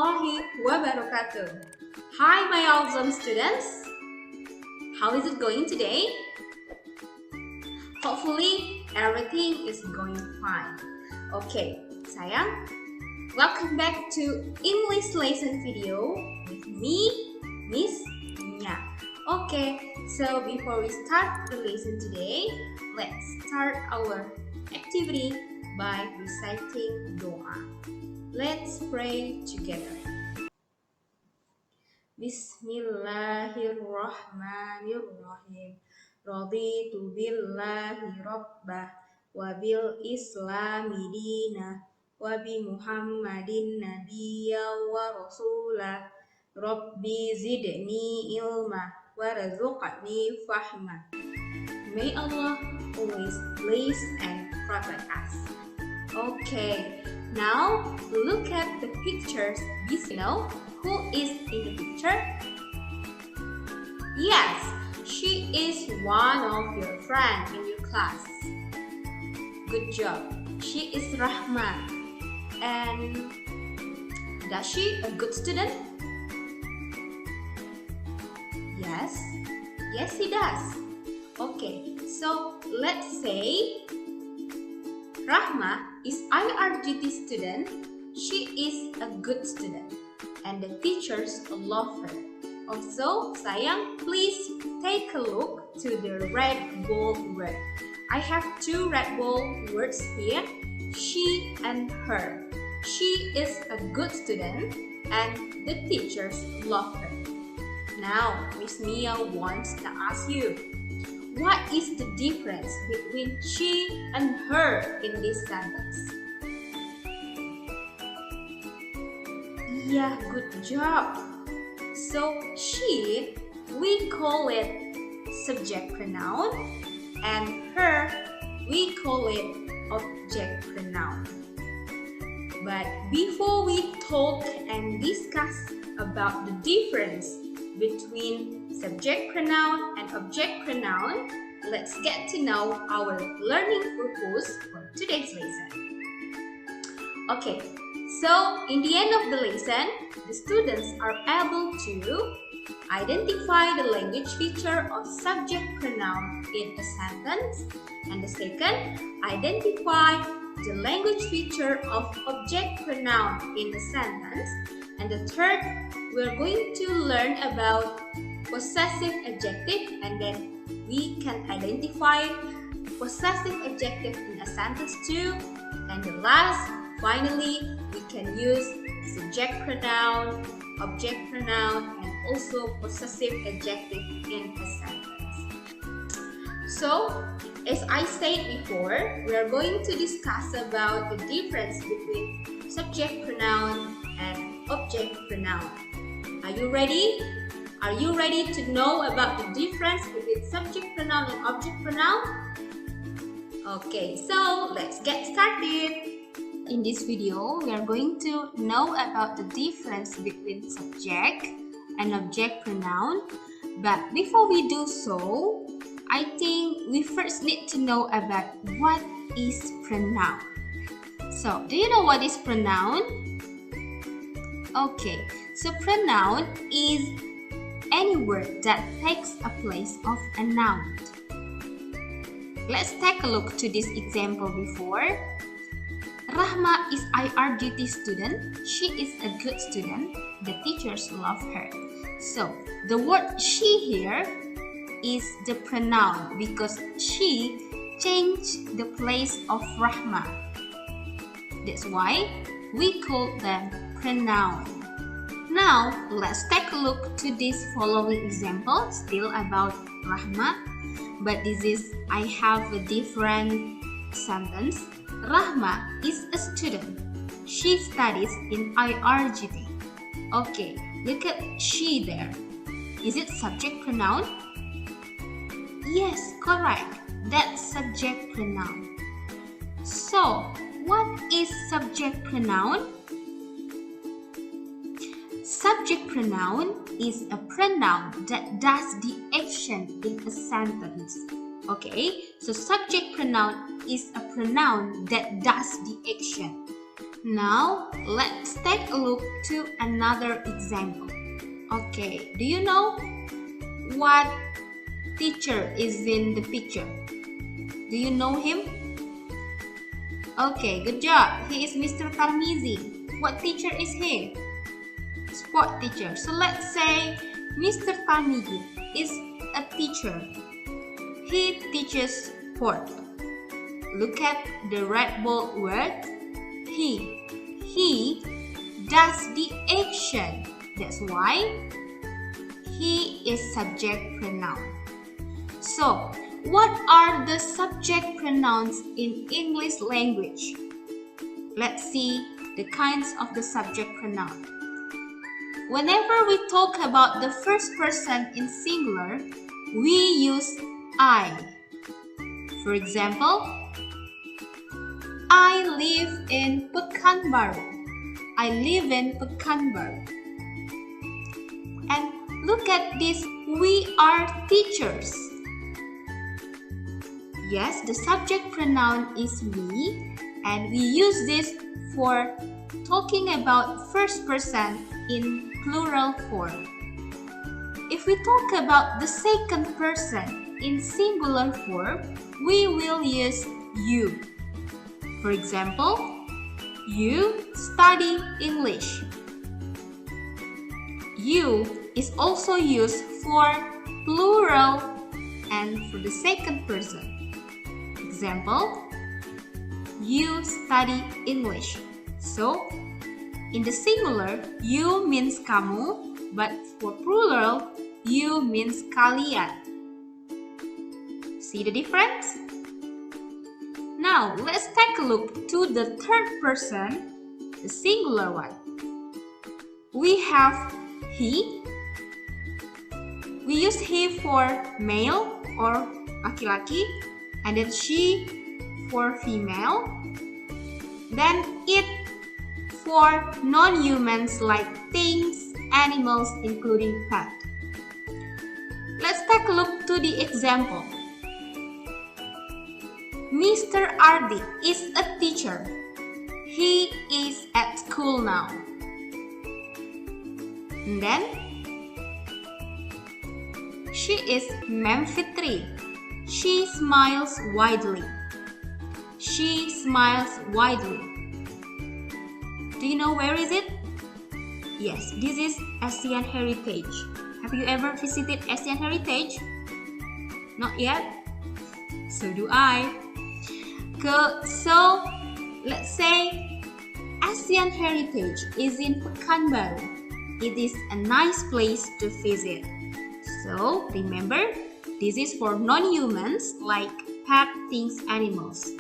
warahmatullahi wabarakatuh. Hi my awesome students. How is it going today? Hopefully everything is going fine. Okay, sayang. Welcome back to English lesson video with me, Miss Nya. Okay, so before we start the lesson today, let's start our activity by reciting doa. Let's pray together. Bismillahirrahmanirrahim. Raditu billahi rabbah wa bil islami dinah wa bi Muhammadin nabiyya wa rasulah. Rabbi zidni ilma warzuqni fahma. May Allah always bless and protect us. Okay, now look at the pictures. You know who is in the picture? Yes, she is one of your friends in your class. Good job. She is Rahma. And does she a good student? Yes, she does. Okay, so let's say Rahma is IRGT student. She is a good student and the teachers love her. Also, sayang, please take a look to the red bold word. I have two red bold words here, she and her. She is a good student and the teachers love her. Now, Miss Mia wants to ask you, what is the difference between she and her in this sentence? Yeah, good job. So, she, we call it subject pronoun, and her, we call it object pronoun. But before we talk and discuss about the difference between subject pronoun and object pronoun, let's get to know our learning purpose for today's lesson. Okay, so in the end of the lesson, the students are able to identify the language feature of subject pronoun in a sentence, and the second, identify the language feature of object pronoun in a sentence, and the third, we're going to learn about possessive adjective, and then we can identify possessive adjective in a sentence too. And the last, finally, we can use subject pronoun, object pronoun, and also possessive adjective in a sentence. So, as I said before, we are going to discuss about the difference between subject pronoun and object pronoun. Are you ready? Are you ready to know about the difference between subject pronoun and object pronoun? Okay, so let's get started. In this video, we are going to know about the difference between subject and object pronoun. But before we do so, I think we first need to know about what is pronoun. So, do you know what is pronoun? Okay, so pronoun is any word that takes a place of a noun. Let's take a look to this example before. Rahma is IRGT student. She is a good student. The teachers love her. So, the word she here is the pronoun because she changed the place of Rahma. That's why we call them pronoun. Now, let's take a look to this following example, still about Rahma, but this is, I have a different sentence. Rahma is a student. She studies in IRGT. Okay, look at she there. Is it subject pronoun? Yes, correct. That's subject pronoun. So, what is subject pronoun? Subject pronoun is a pronoun that does the action in a sentence. Okay, so subject pronoun is a pronoun that does the action. Now, let's take a look to another example. Okay, do you know what teacher is in the picture? Do you know him? Okay, good job. He is Mr. Tarmizi. What teacher is he? Sport teacher. So let's say Mr. Tarmizi is a teacher. He teaches sport. Look at the red bold word. He. He does the action. That's why he is subject pronoun. So, what are the subject pronouns in English language? Let's see the kinds of the subject pronoun. Whenever we talk about the first person in singular, we use I. For example, I live in Pekanbaru. I live in Pekanbaru. And look at this, we are teachers. Yes, the subject pronoun is we, and we use this for talking about first person in plural form. If we talk about the second person in singular form, we will use you. For example, you study English. You is also used for plural and for the second person. Example, you study English. So, in the singular, you means kamu, but for plural, you means kalian. See the difference? Now, let's take a look to the third person, the singular one. We have he. We use he for male or laki-laki, and then she for female. Then it for non-humans like things, animals, including pet. Let's take a look to the example. Mr. Ardi is a teacher. He is at school now. And then, she is Ma'am Fitri. She smiles widely. She smiles widely. Do you know where is it? Yes, this is Asian Heritage. Have you ever visited Asian Heritage? Not yet? So do I. So, let's say Asian Heritage is in Pekanbaru. It is a nice place to visit. So, remember, this is for non-humans like pet, things, animals.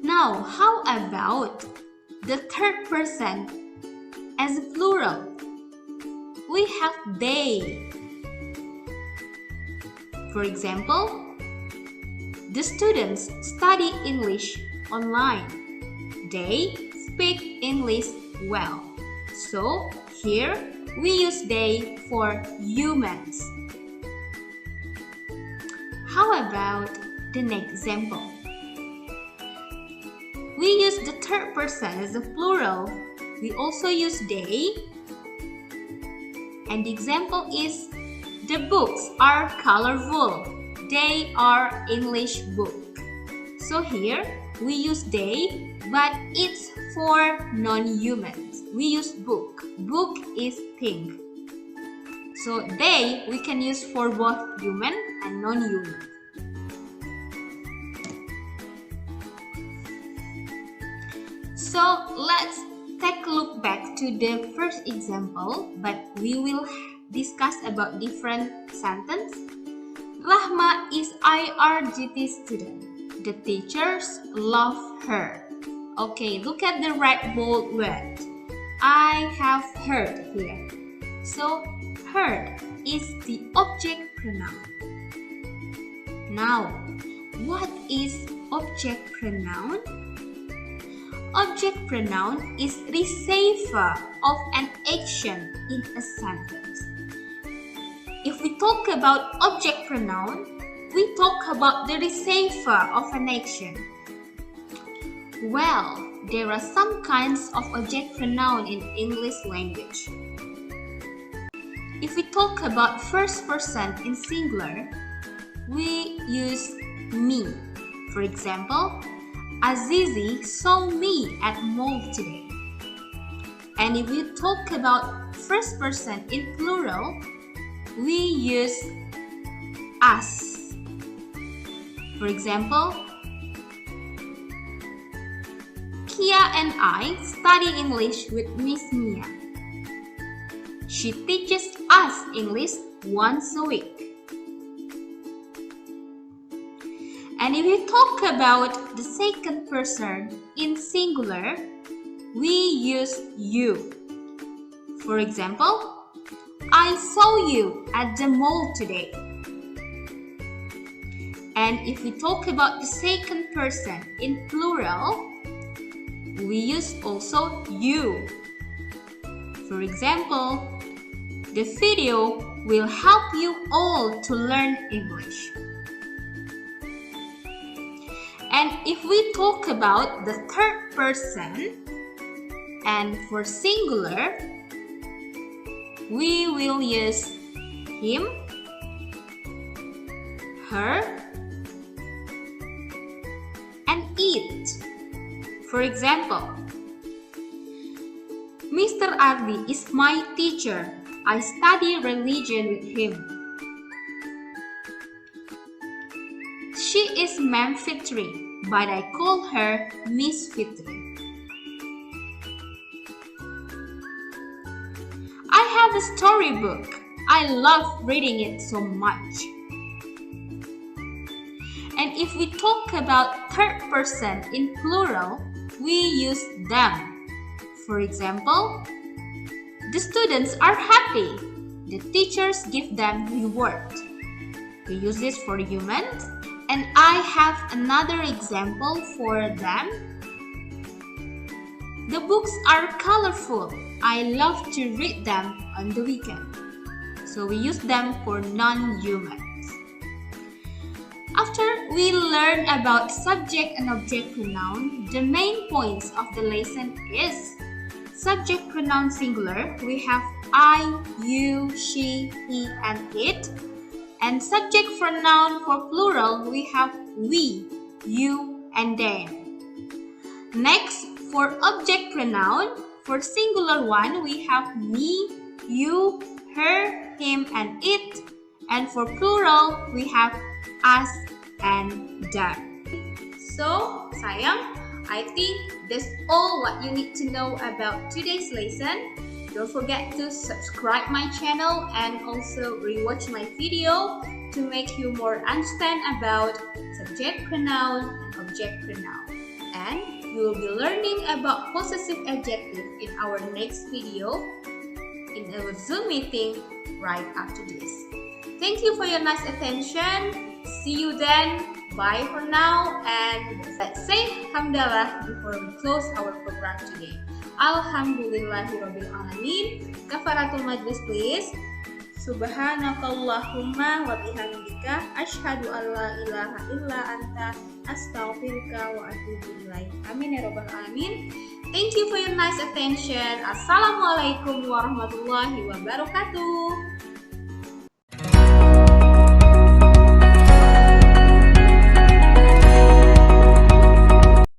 Now, how about the third person as a plural? We have they. For example, the students study English online. They speak English well. So, here we use they for humans. How about the next example? We use the third person as a plural. We also use they. And the example is, the books are colorful. They are English book. So here, we use they, but it's for non-humans. We use book. Book is thing. So they, we can use for both human and non-human. So let's take a look back to the first example, but we will discuss about different sentence. Rahma is IRGT student. The teachers love her. Okay, look at the right bold word. I have heard here. So, heard is the object pronoun. Now, what is object pronoun? Object pronoun is receiver of an action in a sentence. If we talk about object pronoun, we talk about the receiver of an action. Well, there are some kinds of object pronoun in English language. If we talk about first person in singular, we use me. For example, Azizi saw me at mall today. And if we talk about first person in plural, we use us. For example, Kia and I study English with Miss Mia. She teaches us English once a week. And if we talk about the second person in singular, we use you. For example, I saw you at the mall today. And if we talk about the second person in plural, we use also you. For example, the video will help you all to learn English. And if we talk about the third person, and for singular, we will use him, her, and it. For example, Mr. Ardi is my teacher. I study religion with him. She is Ma'am Fitri, but I call her Miss Fitri. I have a storybook. I love reading it so much. And if we talk about third person in plural, we use them. For example, the students are happy. The teachers give them reward. We use this for humans. And I have another example for them. The books are colorful. I love to read them on the weekend. So we use them for non-humans. After we learn about subject and object pronoun, the main points of the lesson is subject pronoun singular, we have I, you, she, he, and it. And subject pronoun for plural, we have we, you, and them. Next, for object pronoun, for singular one, we have me, you, her, him, and it. And for plural, we have us and them. So, sayang, I think that's all what you need to know about today's lesson. Don't forget to subscribe my channel and also rewatch my video to make you more understand about subject pronoun and object pronoun. And we will be learning about possessive adjective in our next video in our Zoom meeting right after this. Thank you for your nice attention. See you then. Bye for now, and let's say hamdalah before we close our program today. Alhamdulillahirabbil alamin. Kafaratul majlis, please. Subhanakallahumma wa bihamdika asyhadu an la ilaha illa anta astaghfiruka wa atubu ilaik. Amin ya rabbal alamin. Thank you for your nice attention. Assalamualaikum warahmatullahi wabarakatuh.